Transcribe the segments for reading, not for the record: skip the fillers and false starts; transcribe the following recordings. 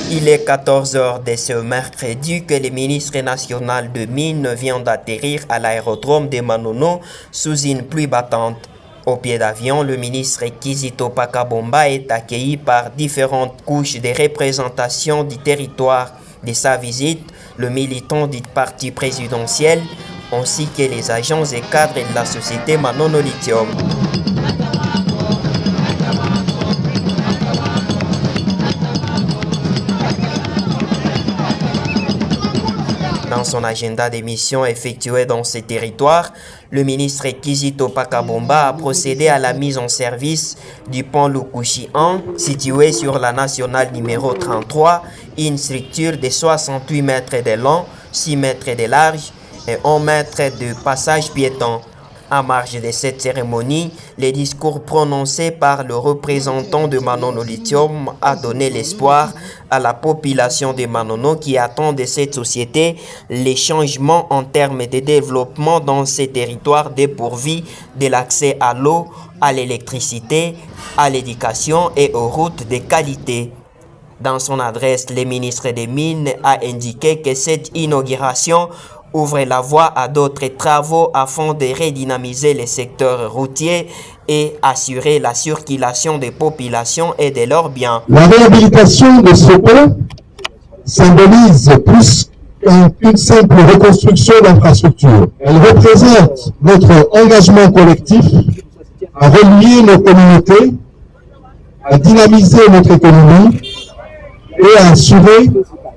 Il est 14 heures de ce mercredi que le ministre national de Mines vient d'atterrir à l'aérodrome de Manono sous une pluie battante. Au pied d'avion, le ministre Kizito Pakabomba est accueilli par différentes couches de représentation du territoire. De sa visite, le militant du parti présidentiel ainsi que les agents et cadres de la société Manono Lithium. Dans son agenda des missions effectuées dans ces territoires, le ministre Kizito Pakabomba a procédé à la mise en service du pont Lukushi 1, situé sur la nationale numéro 33, une structure de 68 mètres de long, 6 mètres de large et 1 mètre de passage piéton. En marge de cette cérémonie, les discours prononcés par le représentant de Manono Lithium a donné l'espoir à la population de Manono qui attend de cette société les changements en termes de développement dans ces territoires dépourvus de l'accès à l'eau, à l'électricité, à l'éducation et aux routes de qualité. Dans son adresse, le ministre des Mines a indiqué que cette inauguration ouvre la voie à d'autres travaux afin de redynamiser le secteur routier et assurer la circulation des populations et de leurs biens. La réhabilitation de ce pont symbolise plus qu'une simple reconstruction d'infrastructures. Elle représente notre engagement collectif à relier nos communautés, à dynamiser notre économie et à assurer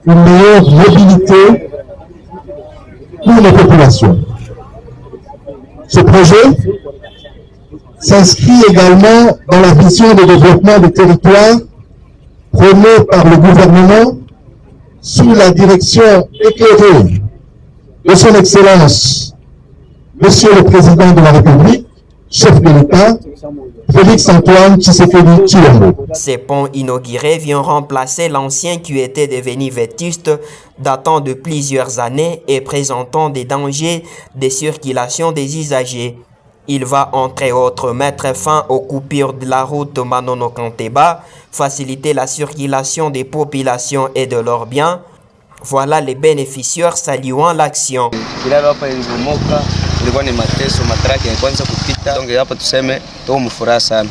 une meilleure mobilité pour les populations. Ce projet s'inscrit également dans la vision de développement des territoires prônée par le gouvernement sous la direction éclairée de son Excellence, Monsieur le Président de la République, chef de l'État, Félix-Antoine Tshisekedi Tshilombo. Ce pont inauguré vient remplacer l'ancien qui était devenu vétuste, datant de plusieurs années et présentant des dangers de circulation des usagers. Il va entre autres mettre fin aux coupures de la route Manono-Kanteba, faciliter la circulation des populations et de leurs biens. Voilà les bénéficiaires saluant l'action. Ilikuwa ni mateso matraki ya kwanza kupita, donc hapa tuseme tuko mfuraha sana.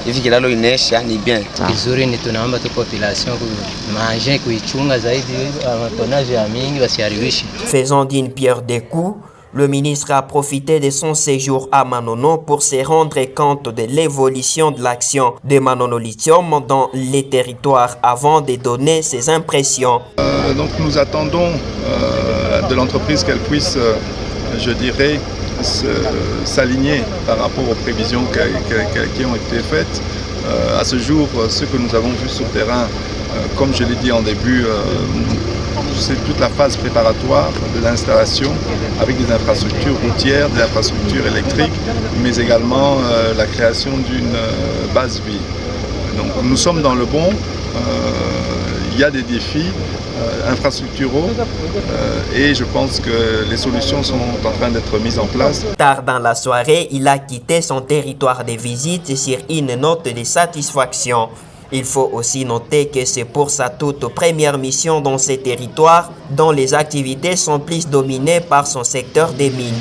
Hivi kilalo inesha ni bien. Vizuri ni tunaomba tu population manger kuichunga zaidi matonage ya mingi wasiharibishe. Faisant d'une pierre deux coups, le ministre a profité de son séjour à Manono pour se rendre compte de l'évolution de l'action de Manono Lithium dans les territoires avant de donner ses impressions. Donc nous attendons de l'entreprise qu'elle puisse, je dirais, s'aligner par rapport aux prévisions qui ont été faites. À ce jour, ce que nous avons vu sur le terrain, comme je l'ai dit en début, c'est toute la phase préparatoire de l'installation avec des infrastructures routières, des infrastructures électriques, mais également la création d'une base vie. Donc nous sommes dans le bon. Il y a des défis infrastructuraux et je pense que les solutions sont en train d'être mises en place. Tard dans la soirée, il a quitté son territoire de visite sur une note de satisfaction. Il faut aussi noter que c'est pour sa toute première mission dans ces territoires dont les activités sont plus dominées par son secteur des mines.